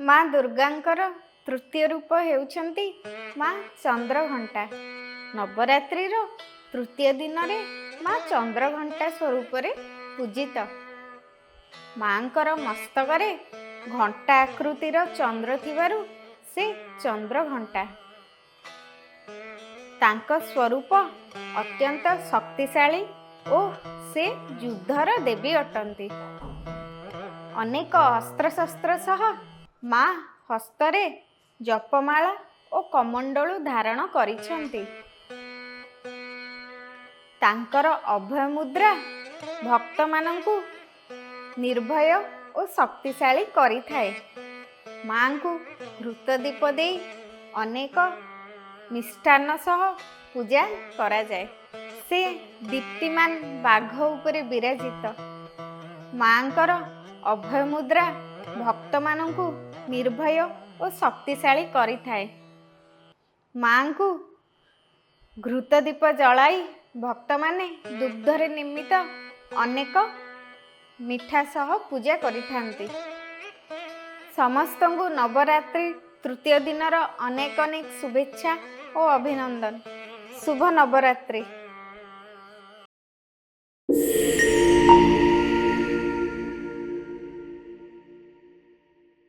ମା ଦୁର୍ଗାଙ୍କର ତୃତୀୟ ରୂପ ହେଉଛନ୍ତି ମା ଚନ୍ଦ୍ରଘଣ୍ଟା। ନବରାତ୍ରିର ତୃତୀୟ ଦିନରେ ମା ଚନ୍ଦ୍ରଘଣ୍ଟା ସ୍ୱରୂପରେ ପୂଜିତ। ମାଙ୍କର ମସ୍ତକରେ ଘଣ୍ଟା ଆକୃତିର ଚନ୍ଦ୍ର ଥିବାରୁ ସେ ଚନ୍ଦ୍ରଘଣ୍ଟା। ତାଙ୍କ ସ୍ୱରୂପ ଅତ୍ୟନ୍ତ ଶକ୍ତିଶାଳୀ ଓ ସେ ଯୁଦ୍ଧର ଦେବୀ ଅଟନ୍ତି। ଅନେକ ଅସ୍ତ୍ରଶସ୍ତ୍ର ସହ ମା ହସ୍ତରେ ଜପମାଳା ଓ କମଣ୍ଡଳୁ ଧାରଣ କରିଛନ୍ତି। ତାଙ୍କର ଅଭୟ ମୁଦ୍ରା ଭକ୍ତମାନଙ୍କୁ ନିର୍ଭୟ ଓ ଶକ୍ତିଶାଳୀ କରିଥାଏ। ମାଙ୍କୁ ଘୃତ ଦୀପ ଦେଇ ଅନେକ ମିଷ୍ଟାନ୍ନ ସହ ପୂଜା କରାଯାଏ। ସେ ଦୀପ୍ତିମାନ ବାଘ ଉପରେ ବିରାଜିତ। ମାଙ୍କର ଅଭୟ ମୁଦ୍ରା ଭକ୍ତମାନଙ୍କୁ ନିର୍ଭୟ ଓ ଶକ୍ତିଶାଳୀ କରିଥାଏ। ମାଙ୍କୁ ଘୃତ ଦୀପ ଜଳାଇ ଭକ୍ତମାନେ ଦୁଗ୍ଧରେ ନିର୍ମିତ ଅନେକ ମିଠା ସହ ପୂଜା କରିଥାନ୍ତି। ସମସ୍ତଙ୍କୁ ନବରାତ୍ରି ତୃତୀୟ ଦିନର ଅନେକ ଅନେକ ଶୁଭେଚ୍ଛା ଓ ଅଭିନନ୍ଦନ। ଶୁଭ ନବରାତ୍ରି।